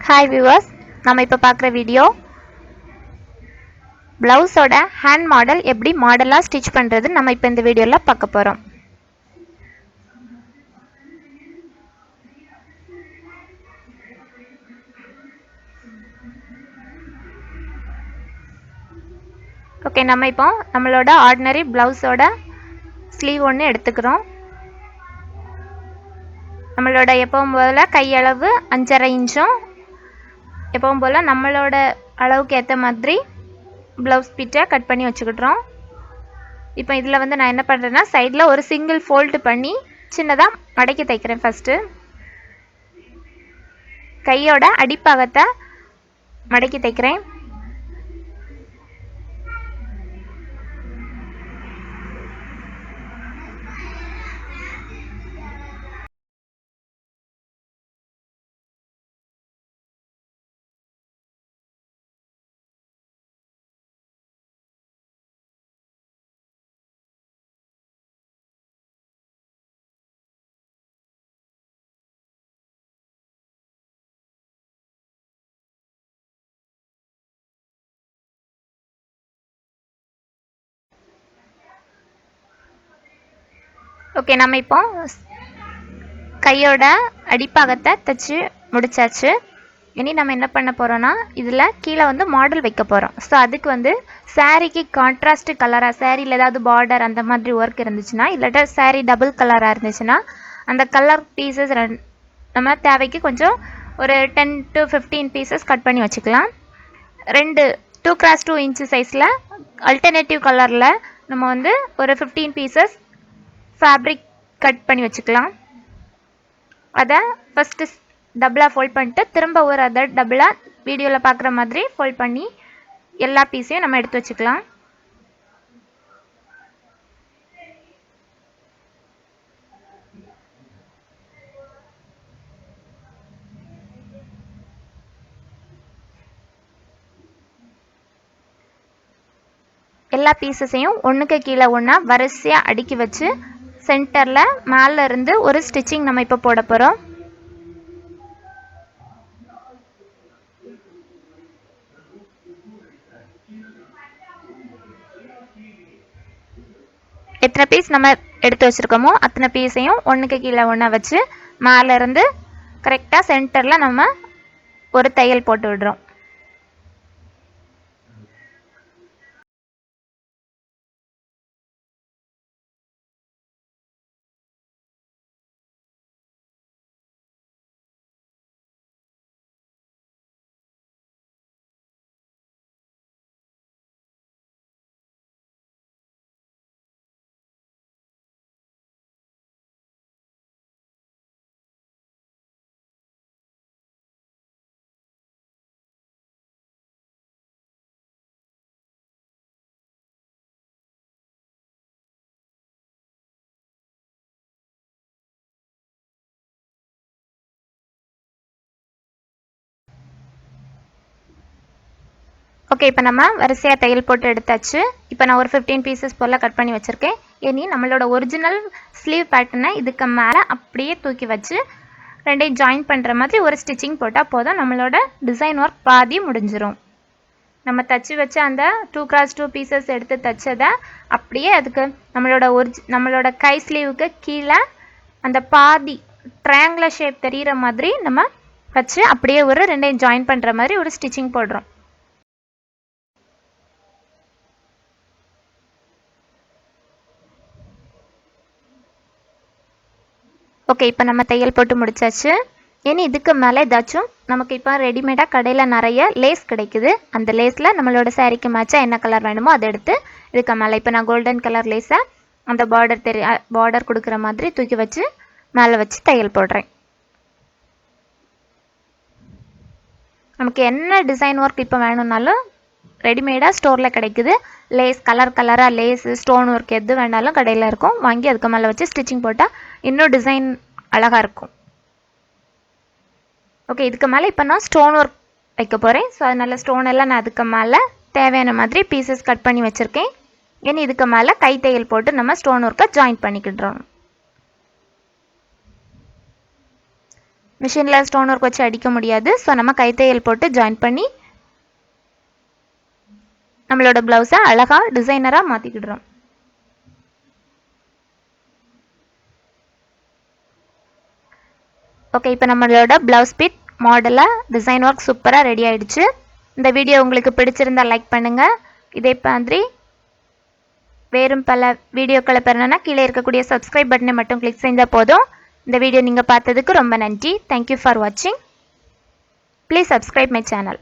Hi viewers, நம்ம இப்போ பார்க்குற வீடியோ பிளவுஸோட ஹேண்ட் மாடல் எப்படி மாடலாக ஸ்டிச் பண்ணுறது நம்ம இப்போ இந்த வீடியோவில் பார்க்க போகிறோம். ஓகே, நம்ம இப்போ நம்மளோட ஆர்டினரி பிளவுஸோட ஸ்லீவ் ஒன்று எடுத்துக்கிறோம். நம்மளோட எப்பவும் போல் கையளவு 5.5 இன்ச்சும் எப்பவும் போல் நம்மளோட அளவுக்கு ஏற்ற மாதிரி ப்ளவுஸ் பிட்டை கட் பண்ணி வச்சுக்கிட்டுறோம். இப்போ இதில் வந்து நான் என்ன பண்ணுறேன்னா சைடில் ஒரு சிங்கிள் ஃபோல்டு பண்ணி சின்னதாக மடக்கி தைக்கிறேன். ஃபஸ்ட்டு கையோட அடிப்பாகத்தை மடக்கி தைக்கிறேன். ஓகே, நம்ம இப்போ கையோட அடிப்பாகத்தை தைச்சி முடிச்சாச்சு. இனி நம்ம என்ன பண்ண போகிறோன்னா இதில் கீழே வந்து மாடல் வைக்க போகிறோம். ஸோ அதுக்கு வந்து சாரீக்கு கான்ட்ராஸ்ட் கலராக, சாரியில் ஏதாவது பார்டர் அந்த மாதிரி ஒர்க் இருந்துச்சுன்னா, இல்லாட்டா சாரீ டபுள் கலராக இருந்துச்சுன்னா அந்த கலர் பீசஸ் நம்ம தேவைக்கு கொஞ்சம் ஒரு 10 to 15 பீசஸ் கட் பண்ணி வச்சுக்கலாம். 2x2 இன்ச்சு சைஸில் அல்டர்னேட்டிவ் கலரில் நம்ம வந்து ஒரு 15 பீசஸ் ஃபேப்ரிக் கட் பண்ணி வச்சுக்கலாம். அதை ஃபஸ்ட்டு டபுளாக ஃபோல்ட் பண்ணிட்டு திரும்ப ஒரு அதை டபுளாக வீடியோவில் பார்க்குற மாதிரி ஃபோல்ட் பண்ணி எல்லா பீஸையும் நம்ம எடுத்து வச்சுக்கலாம். எல்லா பீசஸையும் ஒன்றுக்கு கீழே ஒன்றா வரிசையாக அடுக்கி வச்சு சென்டரில் மேலே இருந்து ஒரு ஸ்டிச்சிங் நம்ம இப்போ போட போகிறோம். எத்தனை பீஸ் நம்ம எடுத்து வச்சுருக்கோமோ அத்தனை பீஸையும் ஒன்றுக்கு கீழே ஒன்றா வச்சு மேலே இருந்து கரெக்டாக சென்டரில் நம்ம ஒரு தையல் போட்டு விடுறோம். ஓகே, இப்போ நம்ம வரிசையாக தையல் போட்டு எடுத்தாச்சு. இப்போ நான் ஒரு 15 பீசஸ் போல் கட் பண்ணி வச்சுருக்கேன். இனி நம்மளோட ஒரிஜினல் ஸ்லீவ் பேட்டர்னை இதுக்கு மேலே அப்படியே தூக்கி வச்சு ரெண்டையும் ஜாயின் பண்ணுற மாதிரி ஒரு ஸ்டிச்சிங் போட்டால் போதும். நம்மளோட டிசைன் ஒர்க் பாதி முடிஞ்சிடும். நம்ம தச்சு வச்ச அந்த 2x2 பீசஸ் எடுத்து தைச்சதை அப்படியே அதுக்கு நம்மளோட கை ஸ்லீவுக்கு கீழே அந்த பாதி ட்ரையாங்குலர் ஷேப் தெரிகிற மாதிரி நம்ம வச்சு அப்படியே ஒரு ரெண்டையும் ஜாயின் பண்ணுற மாதிரி ஒரு ஸ்டிச்சிங் போடுறோம். ஓகே, இப்போ நம்ம தையல் போட்டு முடிச்சாச்சு. இனி இதுக்கு மேலே ஏதாச்சும் நமக்கு இப்போ ரெடிமேடாக கடையில் நிறைய லேஸ் கிடைக்குது. அந்த லேஸில் நம்மளோட சாரீக்கு மேட்சாக என்ன கலர் வேணுமோ அதை எடுத்து இதுக்கு மேலே இப்போ நான் கோல்டன் கலர் லேஸை அந்த பார்டர் கொடுக்குற மாதிரி தூக்கி வச்சு மேலே வச்சு தையல் போடுறேன். நமக்கு என்ன டிசைன் ஒர்க் இப்போ வேணும்னாலும் ரெடிமேடாக ஸ்டோரில் கிடைக்குது. லேஸ் கலராக லேஸு ஸ்டோன் ஒர்க் எது வேணாலும் கடையில் இருக்கும். வாங்கி அதுக்கு மேலே வச்சு ஸ்டிச்சிங் போட்டால் இன்னும் டிசைன் அழகாக இருக்கும். ஓகே, இதுக்கு மேலே இப்போ நான் ஸ்டோன் ஒர்க் வைக்க போகிறேன். ஸோ அதனால் ஸ்டோன் எல்லாம் நான் அதுக்கு மேலே தேவையான மாதிரி பீசஸ் கட் பண்ணி வச்சுருக்கேன். இனி இதுக்கு மேலே கை தையல் போட்டு நம்ம ஸ்டோன் ஒர்க்கை ஜாயின் பண்ணிக்கிடுறோம். மிஷினில் ஸ்டோன் ஒர்க் வச்சு அடிக்க முடியாது. ஸோ நம்ம கைத்தையல் போட்டு ஜாயின் பண்ணி நம்மளோட ப்ளவுஸை அழகாக டிசைனராக மாற்றிக்கிடுறோம். ஓகே, இப்போ நம்மளோட ப்ளவுஸ் பீட் மாடலாக டிசைன் ஒர்க் சூப்பராக ரெடி ஆகிடுச்சு. இந்த வீடியோ உங்களுக்கு பிடிச்சிருந்தால் லைக் பண்ணுங்கள். இதே மாதிரி வேறும் பல வீடியோக்களை பெறணும்னா கீழே இருக்கக்கூடிய சப்ஸ்கிரைப் பட்டனை மட்டும் கிளிக் செஞ்சால் போதும். இந்த வீடியோ நீங்கள் பார்த்ததுக்கு ரொம்ப நன்றி. தேங்க்யூ ஃபார் வாட்சிங். Please subscribe my channel.